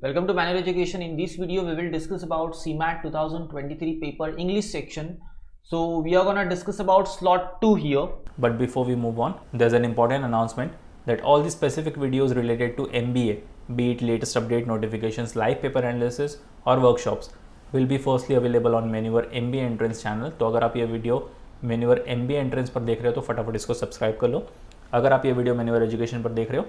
Welcome to Manual Education. In this video, we will discuss about CMAT 2023 paper English section. So we are gonna discuss about slot 2 here. But before we move on, there's an important announcement that all the specific videos related to MBA, be it latest update notifications, live paper analysis or workshops, will be firstly available on Manual MBA Entrance channel. तो अगर आप ये video Manual MBA Entrance पर देख रहे हो तो फटाफट इसको सब्सक्राइब कर लो. अगर आप ये वीडियो Manual Education पर देख रहे हो,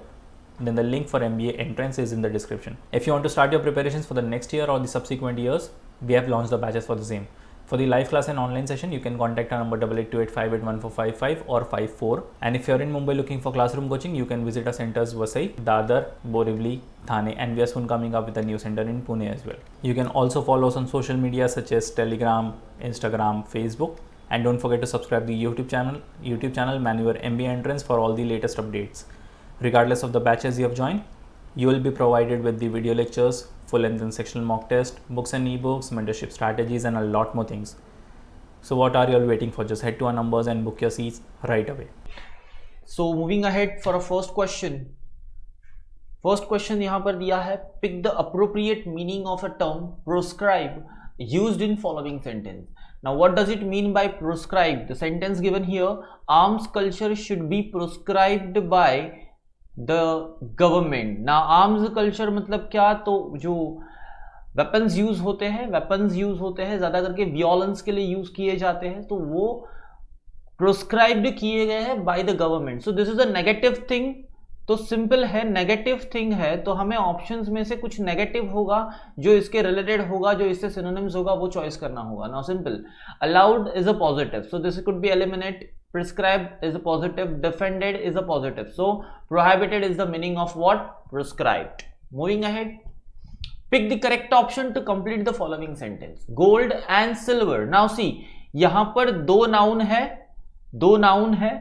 then the link for MBA Entrance is in the description. If you want to start your preparations for the next year or the subsequent years, we have launched the batches for the same. For the live class and online session, you can contact our number 8828581455 or 54. And if you're in Mumbai looking for classroom coaching, you can visit our centers Vasai, Dadar, Borivali, Thane, and we are soon coming up with a new center in Pune as well. You can also follow us on social media such as Telegram, Instagram, Facebook, and don't forget to subscribe the YouTube channel Manual MBA Entrance for all the latest updates. Regardless of the batches you have joined, you will be provided with the video lectures, full-length and sectional mock test, books and ebooks, mentorship strategies, and a lot more things. So what are you all waiting for? Just head to our numbers and book your seats right away. So moving ahead for a first question. First question यहाँ पर दिया है, pick the appropriate meaning of a term proscribe used in following sentence. Now what does it mean by proscribe? The sentence given here, arms culture should be proscribed by the government. ना arms culture मतलब क्या, तो जो weapons use होते हैं ज्यादा करके violence के लिए यूज किए जाते हैं, तो वो प्रोस्क्राइब्ड किए गए हैं by the government. So this is a negative thing. तो सिंपल है, नेगेटिव थिंग है तो हमें ऑप्शंस में से कुछ नेगेटिव होगा जो इसके रिलेटेड होगा, जो इससे सिनोनिम्स होगा वो चॉइस करना होगा. Now simple, allowed is a positive, so this could be eliminate. Prescribed is a positive, defended is a positive, so prohibited is the meaning of what? Prescribed. Moving ahead, pick the correct option to complete the following sentence. Gold and silver. Now see, यहां पर दो noun है,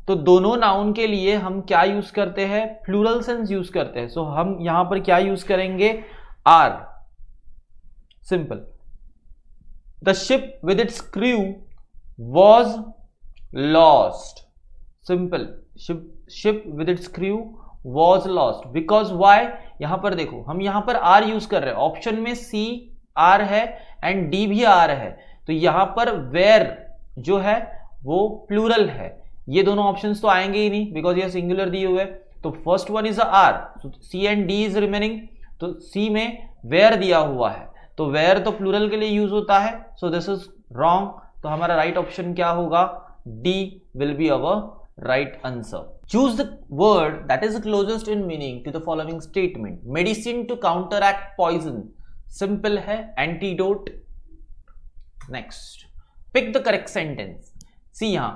तो दोनों noun के लिए हम क्या यूज करते हैं? प्लूरल सेंस यूज करते हैं. सो हम यहां पर क्या यूज करेंगे? R. Simple. The ship with its crew was lost. Simple. Ship with its crew was lost because why? यहां पर देखो, हम यहां पर आर यूज कर रहे हैं. ऑप्शन में सी आर है एंड डी भी आर है, तो यहां पर वेयर जो है वो प्लूरल है. ये दोनों ऑप्शंस तो आएंगे ही नहीं बिकॉज ये सिंगुलर दिए हुए. तो first one is R, C and D is remaining. तो सी में वेयर दिया हुआ है, तो वेयर तो प्लूरल के लिए यूज होता है. So this is wrong. तो हमारा राइट ऑप्शन क्या होगा? D will be our right answer. Choose the word that is closest in meaning to the following statement. Medicine to counteract poison. Simple है, antidote. Next, pick the correct sentence. See यहाँ,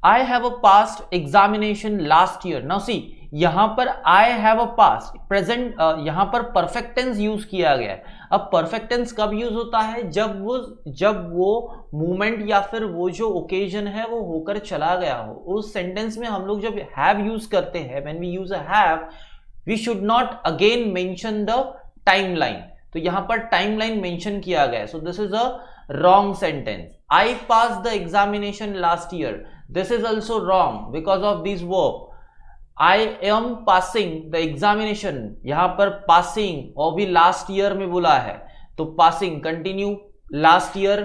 I have a passed examination last year. Now see, यहां पर I have a passed present, यहां पर perfect tense use किया गया है. अब परफेक्ट टेंस कब यूज होता है? जब वो मूवमेंट या फिर वो जो ओकेजन है वो होकर चला गया हो. उस सेंटेंस में हम लोग जब हैव यूज करते हैं, when we use a have, we should not again mention the timeline. तो यहां पर टाइमलाइन मेंशन किया गया है. So this is a wrong sentence. I passed the examination last year. This is also wrong because of this verb. I am passing the examination. यहां पर passing और भी last year में बोला है, तो passing continue last year,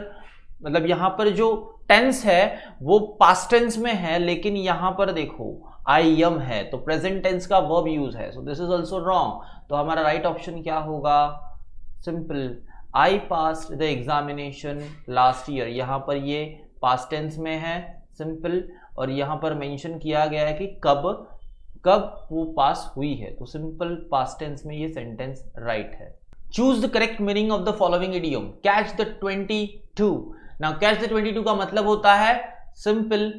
मतलब यहां पर जो tense है वो past tense में है, लेकिन यहां पर देखो I am है तो present tense का verb use है. So this is also wrong. तो हमारा right option क्या होगा? Simple. I passed the examination last year. यहां पर ये past tense में है, simple, और यहां पर mention किया गया है कि कब वो पास हुई है, तो सिंपल पास्ट टेंस में ये सेंटेंस राइट है. Choose the correct meaning of the following idiom. Catch the 22. Now catch the 22 का मतलब होता है सिंपल,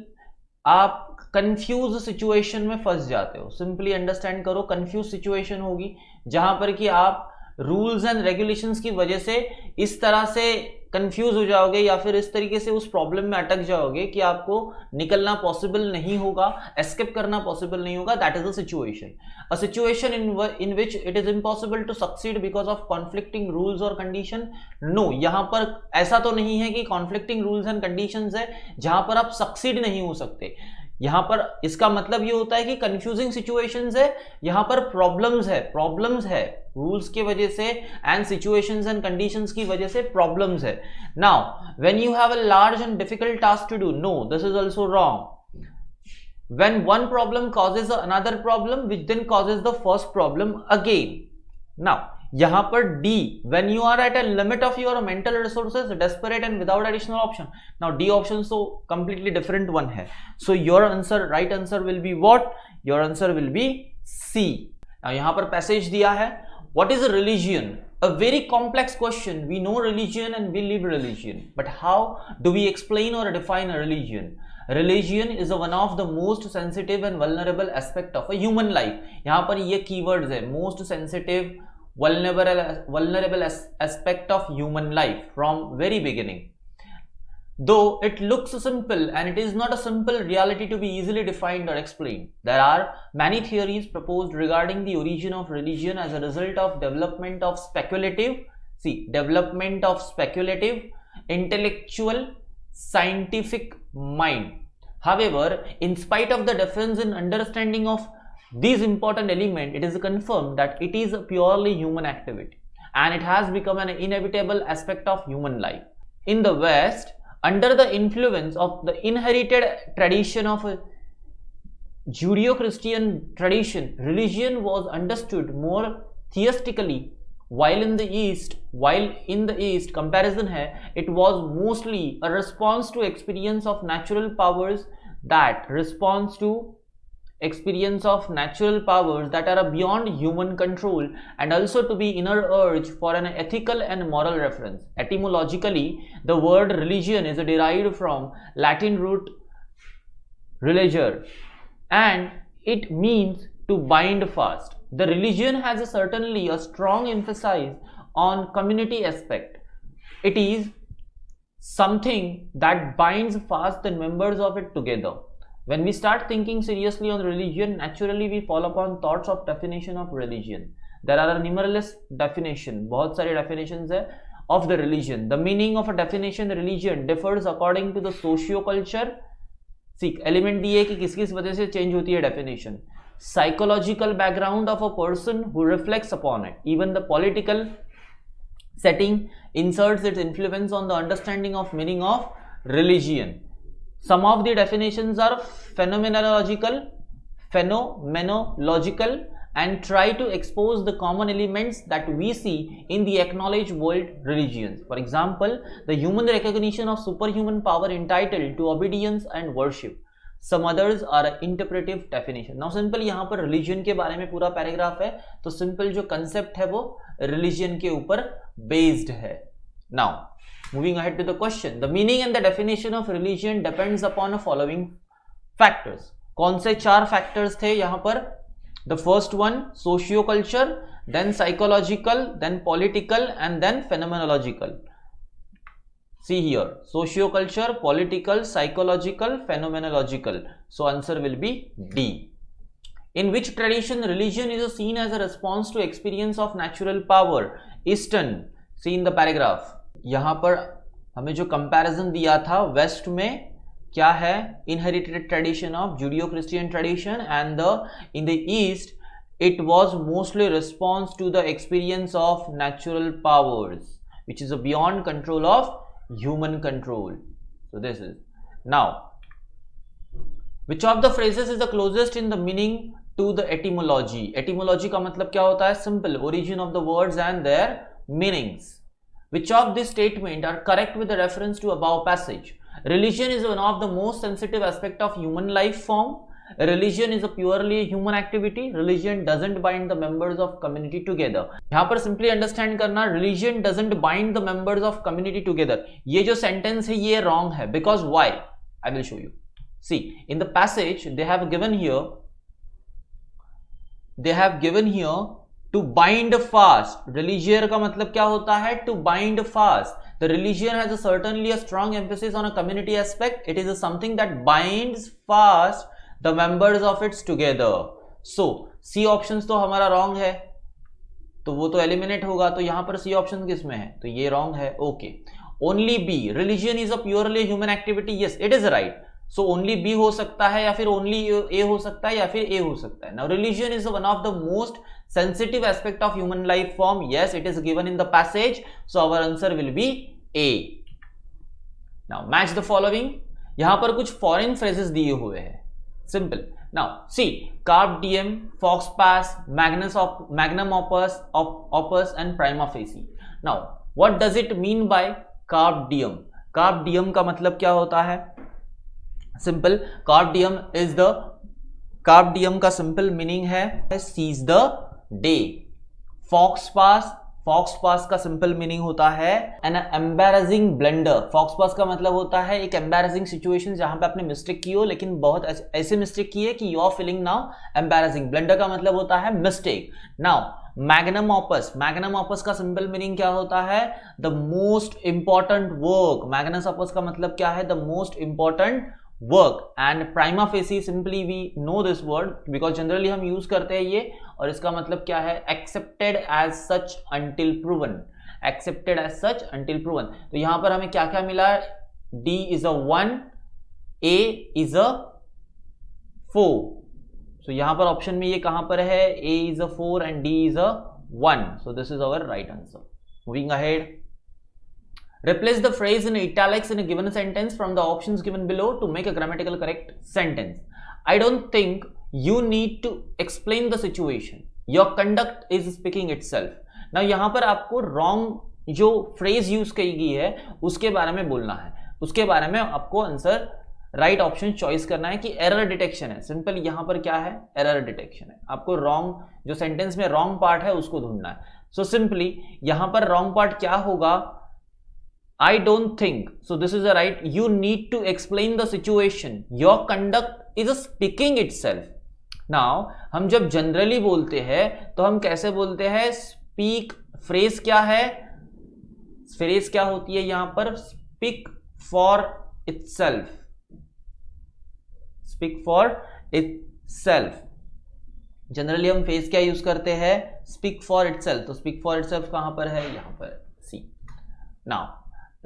आप कंफ्यूज सिचुएशन में फंस जाते हो. सिंपली अंडरस्टैंड करो, कंफ्यूज सिचुएशन होगी जहां पर कि आप रूल्स एंड रेगुलेशंस की वजह से इस तरह से कंफ्यूज हो जाओगे या फिर इस तरीके से उस प्रॉब्लम में अटक जाओगे कि आपको निकलना पॉसिबल नहीं होगा, एस्केप करना पॉसिबल नहीं होगा. That is a situation in which it is impossible to succeed because of conflicting rules और कंडीशन. नो, यहां पर ऐसा तो नहीं है कि कॉन्फ्लिक्टिंग रूल्स एंड कंडीशंस है जहां पर आप सक्सीड नहीं हो सकते. यहां पर इसका मतलब ये होता है कि कंफ्यूजिंग सिचुएशंस है, यहां पर प्रॉब्लम्स है रूल्स की वजह से एंड सिचुएशंस एंड कंडीशंस की वजह से प्रॉब्लम्स है. Now when you have a large and difficult task to do, no, this is also wrong. When one problem causes another problem which then causes the first problem again. Now यहां पर D, when you are at a limit of your mental resources, desperate and without additional option. Now D option so completely different one है. So your answer, right answer will be what? Your answer will be C. Now यहां पर passage दिया है. What is a religion? A very complex question. We know religion and we live religion, but how do we explain or define a religion? Religion is one of the most sensitive and vulnerable aspect of a human life. यहाँ पर ये keywords है, most sensitive, vulnerable aspect of human life from very beginning. Though it looks simple, and it is not a simple reality to be easily defined or explained. There are many theories proposed regarding the origin of religion as a result of development of speculative, intellectual, scientific mind. However, in spite of the difference in understanding of these important elements, it is confirmed that it is a purely human activity and it has become an inevitable aspect of human life. In the West, under the influence of the inherited tradition of a Judeo-Christian tradition, religion was understood more theistically. While in the East comparison है, it was mostly a response to experience of natural powers that are beyond human control, and also to be inner urge for an ethical and moral reference. Etymologically, the word religion is derived from Latin root religere, and it means to bind fast. The religion has certainly a strong emphasis on community aspect. It is something that binds fast the members of it together. When we start thinking seriously on religion, naturally we fall upon thoughts of definition of religion. There are numerous definitions, बहुत सारे definitions है of the religion. The meaning of a definition religion differs according to the socio-culture. Element दिए कि किस किस वजह से change होती है definition. Psychological background of a person who reflects upon it. Even the political setting inserts its influence on the understanding of meaning of religion. Some of the definitions are phenomenological, and try to expose the common elements that we see in the acknowledged world religions. For example, the human recognition of superhuman power entitled to obedience and worship. Some others are interpretive definition. Now simple यहाँ पर religion के बारे में पूरा paragraph है, तो simple जो concept है वो religion के ऊपर based है. Now moving ahead to the question, the meaning and the definition of religion depends upon the following factors. कौन से 4 factors थे यहाँ पर? The first one, socio-culture, then psychological, then political, and then phenomenological. See here, socio-culture, political, psychological, phenomenological. So answer will be D. In which tradition religion is seen as a response to experience of natural power? Eastern. See in the paragraph. यहाँ पर हमें जो comparison दिया था waste में क्या है? Inherited tradition of Judeo-Christian tradition, and in the East it was mostly response to the experience of natural powers, which is beyond control of human control. So this is. Now which of the phrases is the closest in the meaning to the etymology? Etymology का मतलब क्या होता है? Simple, origin of the words and their meanings. Which of these statements are correct with the reference to above passage? Religion is one of the most sensitive aspect of human life form. Religion is a purely human activity. Religion doesn't bind the members of community together. यहाँ पर simply understand करना, religion doesn't bind the members of community together. ये जो sentence है ये wrong है. Because why? I will show you. See, in the passage they have given here to bind fast. Religere का मतलब क्या होता है? To bind fast. The religion has certainly a strong emphasis on a community aspect. It is something that binds fast the members of it together. So C options तो हमारा wrong है, तो वो तो eliminate होगा. तो यहाँ पर C option किस में है? तो ये wrong है. Okay. Only B. Religion is a purely human activity. Yes, it is right. So only B हो सकता है या फिर ओनली ए हो सकता है या फिर ए हो सकता है. Now religion is one of the most sensitive aspect of human life form. Yes, it is given in the passage, so our answer will be A. Now match the following. यहां पर कुछ foreign phrases दिए हुए हैं. Simple. Now see, carpe diem, fox pass, magnum opus and prima facie. Now what does it mean by carpe diem? Carpe diem का मतलब क्या होता है? Simple. Carpe diem का simple meaning है seize the डे. फॉक्स पास का simple meaning होता है एन एम्बैरेसिंग ब्लंडर. फॉक्स पास का मतलब होता है एक एम्बैरेसिंग सिचुएशन जहां पे आपने मिस्टेक की हो, लेकिन बहुत ऐसे मिस्टेक की है कि you are feeling now embarrassing. Blunder का मतलब होता है मिस्टेक. नाउ मैग्नम ऑपस का सिंपल मीनिंग क्या होता है? The most important work. Magnum opus का मतलब क्या है? The most important work. And prima facie, simply we know this word because generally हम यूज करते हैं ये, और इसका मतलब क्या है? Accepted as such until proven. Accepted as such until proven. तो यहां पर हमें क्या क्या मिला? D is a 1, A is a 4. So यहां पर ऑप्शन में ये कहां पर है? A is a 4 and D is a 1. So this is our right answer. Moving ahead. Replace the phrase in italics in a given sentence from the options given below to make a grammatical correct sentence. I don't think you need to explain the situation. Your conduct is speaking itself. Now यहाँ पर आपको wrong जो phrase use की गई है उसके बारे में बोलना है. उसके बारे में आपको आंसर राइट ऑप्शन चॉइस करना है कि एरर डिटेक्शन है. सिंपल यहाँ पर क्या है? एरर डिटेक्शन है. आपको रॉन्ग जो सेंटेंस में रॉन्ग पार्ट है उसको ढूंढना है. सो सिंपली यहाँ पर रॉन्ग पार्ट क्या होगा? I don't think. So this is a right. You need to explain the situation. Your conduct is speaking itself. Now हम जब जनरली बोलते हैं तो हम कैसे बोलते हैं? स्पीक. फ्रेज क्या है? फ्रेज क्या होती है यहां पर? Speak for itself. Speak for itself. Generally हम फ्रेज क्या यूज करते हैं? Speak for itself. तो स्पीक फॉर इटसेल्फ कहां पर है? यहां पर. C. Now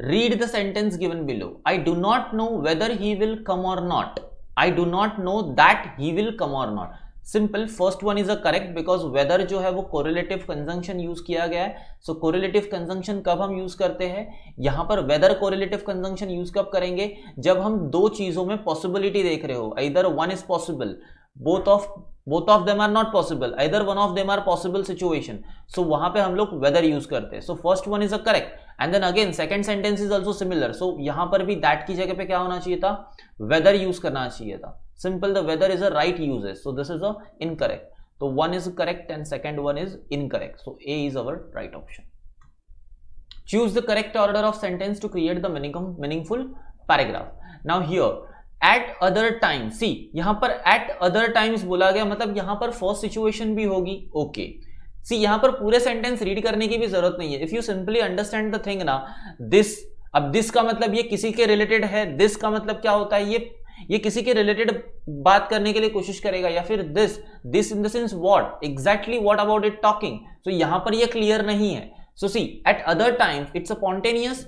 read the sentence given below. I do not know whether he will come or not. I do not know that he will come or not. Simple. First one is a correct because whether जो है वो correlative conjunction use किया गया है. So correlative conjunction कब हम use करते हैं? यहां पर whether correlative conjunction यूज कब करेंगे? जब हम दो चीजों में possibility देख रहे हो. Either one is possible, both of them are not possible, either one of them are possible situation. So वहां पे हम लोग whether यूज करते हैं. So first one is a correct. And then again second sentence is also similar. So यहां पर भी that की जगह पे क्या होना चाहिए था? Whether यूज करना चाहिए था. Simple. The whether is a right usage. So this is a incorrect. So one is correct and second one is incorrect. So A is our right option. Choose the correct order of sentence to create the meaningful paragraph. Now here at other times. See यहां पर at other times बोला गया, मतलब यहां पर first situation भी होगी. Okay. See यहां पर पूरे सेंटेंस रीड करने की भी जरूरत नहीं है. If you simply understand the thing ना, दिस. अब दिस का मतलब ये किसी के रिलेटेड है. दिस का मतलब क्या होता है? ये किसी के रिलेटेड बात करने के लिए कोशिश करेगा. या फिर this in the sense what exactly, what about it talking. तो यहां पर ये क्लियर नहीं है. So see at other times it's a spontaneous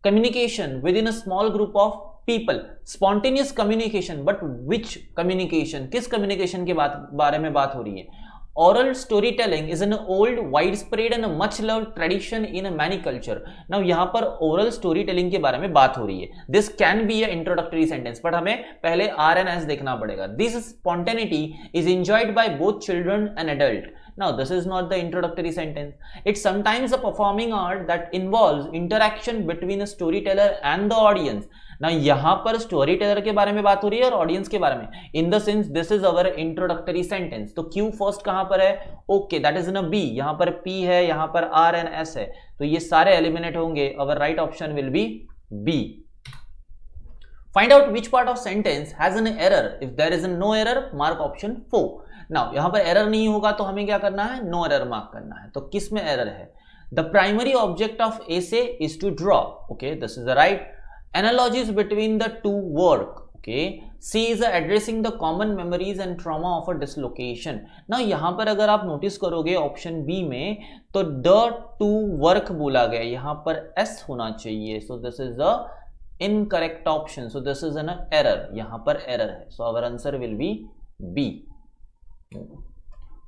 communication within a small group of people. Spontaneous communication, but which communication? किस communication के बारे में बात हो रही है? Oral storytelling is an old, widespread and a much loved tradition in many culture. Now यहाँ पर oral storytelling के बारे में बात हो रही है. This can be a introductory sentence, but हमें पहले R and S देखना पड़ेगा. This spontaneity is enjoyed by both children and adult. Now this is not the introductory sentence. It's sometimes a performing art that involves interaction between a storyteller and the audience. ना यहां पर story teller के बारे में बात हो रही है और ऑडियंस के बारे में. In the sense this is our introductory sentence. तो क्यू फर्स्ट कहां पर है? Okay, that is in A B. यहां पर पी है, यहां पर आर एंड एस है, तो ये सारे एलिमिनेट होंगे. Our right option will be B. Find out which part of sentence has an error. If there is no error, mark option 4. Now यहां पर एरर नहीं होगा तो हमें क्या करना है? नो एरर मार्क करना है. तो किस में एरर है? The primary object of essay is to draw. Okay, this is the right. Analogies between the two work. Okay, C is addressing the common memories and trauma of a dislocation. Now यहां पर अगर आप notice करोगे option B में तो the to work बोला गया, यहां पर S होना चाहिए. So this is the incorrect option, so this is an error, यहां पर एरर है, so our answer will be B.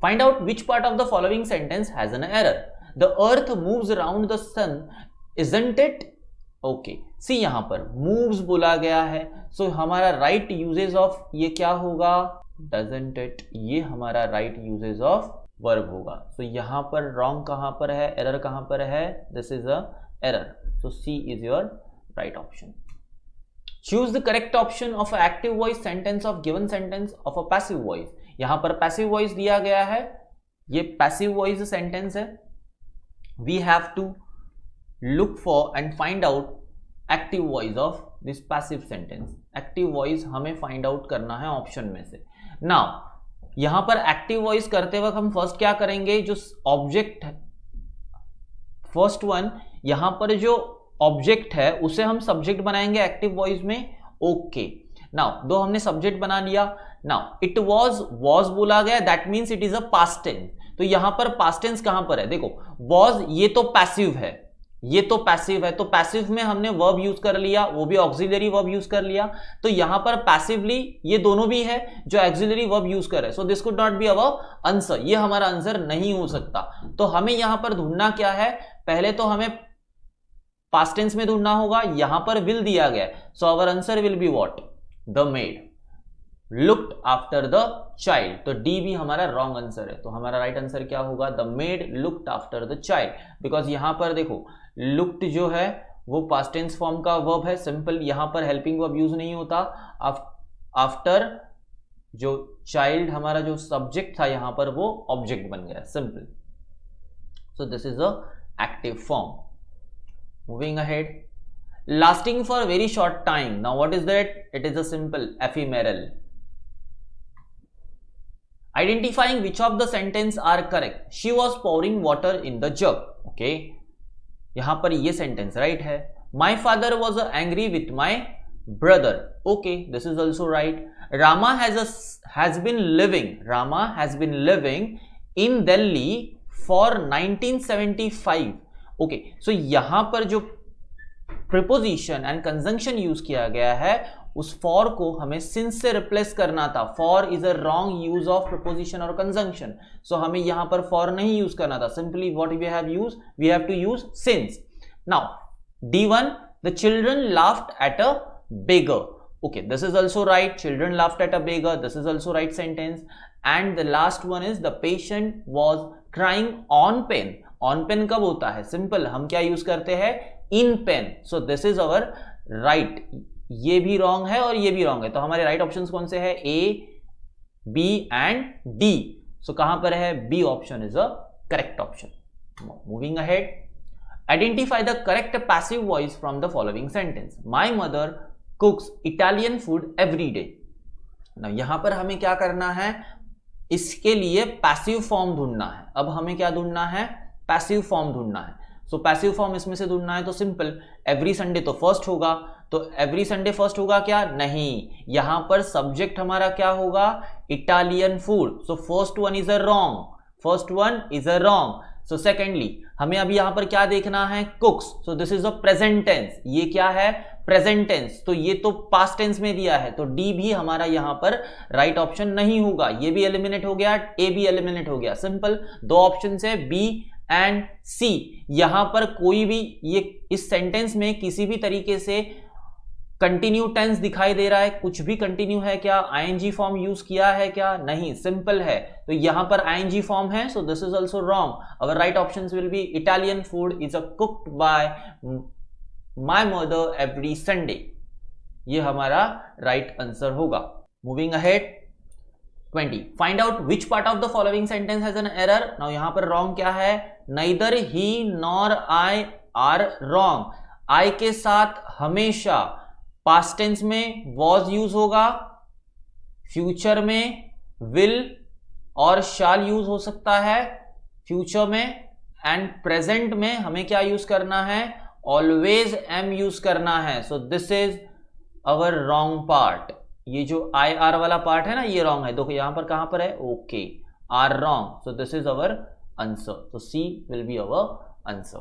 Find out which part of the following sentence has an error. The earth moves around the sun, isn't it? Okay, see यहां पर moves बोला गया है, सो हमारा right usage of ये क्या होगा, doesn't it, ये हमारा राइट यूजेज ऑफ वर्ब होगा. सो यहां पर रॉन्ग कहां पर है, एरर कहां पर है, this is a error, so C is your right option. Choose the correct option of active voice sentence of given sentence of a passive voice. यहां पर पैसिव वॉइस दिया गया है, ये पैसिव वॉइस सेंटेंस है. We have to look for and find out active voice of this passive sentence. active voice हमें find out करना है ऑप्शन में से. now यहां पर active voice करते वक्त हम फर्स्ट क्या करेंगे, जो ऑब्जेक्ट है फर्स्ट वन, यहां पर जो ऑब्जेक्ट है उसे हम सब्जेक्ट बनाएंगे एक्टिव वॉइस में. ओके, नाउ दो हमने सब्जेक्ट बना लिया. नाउ इट वॉज बोला गया, that means it is a past tense. तो यहां पर पास्ट टेंस कहां पर है, देखो वॉज ये तो पैसिव है, ये तो पैसिव है, तो पैसिव में हमने वर्ब यूज कर लिया, वो भी ऑक्सिलरी वर्ब यूज कर लिया. तो यहां पर पैसिवली ये दोनों भी है जो ऑक्सिलरी वर्ब यूज करे, so this could not be our answer, ये हमारा आंसर नहीं हो सकता. तो हमें यहां पर ढूंढना क्या है, पहले तो हमें पास्ट टेंस में ढूंढना होगा, यहां पर विल दिया गया, so our answer will be what, the maid looked after the child. तो डी भी हमारा रॉन्ग आंसर है, तो हमारा राइट आंसर क्या होगा, the maid looked after the child. Because यहां पर देखो लुक्ड जो है वो पास्ट टेंस फॉर्म का वर्ब है, सिंपल, यहां पर हेल्पिंग वर्ब यूज नहीं होता. आफ्टर जो चाइल्ड हमारा जो सब्जेक्ट था यहां पर वो ऑब्जेक्ट बन गया, simple. So this is a active form. Moving ahead, lasting for a very short time. Now what is that? It is a simple ephemeral. Identifying which of the sentence are correct. She was pouring water in the jug. Okay, यहां पर ये sentence right है. My father was angry with my brother. Okay, this is also right. Rama has been living in Delhi for 1975. Okay, so यहां पर जो preposition and conjunction use किया गया है, उस फॉर को हमें सिंस से रिप्लेस करना था. For is a wrong use of preposition और कंजंक्शन, सो हमें यहां पर फॉर नहीं यूज करना था. Simply what we have to use since. Now D1, the children laughed at a beggar. Okay, this is also right, children laughed at a beggar, this is also right sentence. And the last one is the patient was crying on pain. On pain कब होता है, simple, हम क्या use करते हैं, इन pen. So this is our right. ये भी wrong है और ये भी रॉन्ग है, तो हमारे राइट ऑप्शंस कौन से हैं, A, B and D. So कहां पर है, B option is a correct option. Moving ahead, identify the correct passive voice from the following sentence. My mother cooks Italian food every day. यहां पर हमें क्या करना है, इसके लिए पैसिव फॉर्म ढूंढना है. अब हमें क्या ढूंढना है, पैसिव फॉर्म ढूंढना है. सो पैसिव फॉर्म इसमें से ढूंढना है, तो सिंपल, एवरी संडे तो फर्स्ट होगा, तो एवरी संडे फर्स्ट होगा क्या, नहीं, यहां पर सब्जेक्ट हमारा क्या होगा, Italian food. So first one is a wrong. So secondly हमें अभी यहां पर क्या देखना है, cooks. So this is a present tense, ये क्या है, प्रेजेंट टेंस, तो ये तो पास्ट टेंस में दिया है, तो डी भी हमारा यहां पर राइट ऑप्शन नहीं होगा. ये भी एलिमिनेट हो गया, ए भी एलिमिनेट हो गया. सिंपल, दो ऑप्शन है बी एंड सी. यहां पर कोई भी ये इस सेंटेंस में किसी भी तरीके से कंटिन्यू टेंस दिखाई दे रहा है, कुछ भी कंटिन्यू है क्या, आईएनजी फॉर्म यूज किया है क्या, नहीं, सिंपल है. तो यहां पर आईएनजी फॉर्म है, so this is also wrong. Our right options will be Italian food is a cooked bye my mother every Sunday. ये हमारा राइट आंसर होगा. Moving ahead, 20. Find out which part of the following sentence has an error. Now यहां पर wrong क्या है, neither he nor I are wrong. I के साथ हमेशा past tense में was यूज होगा, फ्यूचर में will और shall यूज हो सकता है फ्यूचर में, एंड प्रेजेंट में हमें क्या यूज करना है, always am यूज करना है. So this is our wrong part. ये जो आई आर वाला पार्ट है ना, ये रॉन्ग है. देखो यहां पर कहां पर है, okay, are wrong. So this is our answer. तो C will be our answer.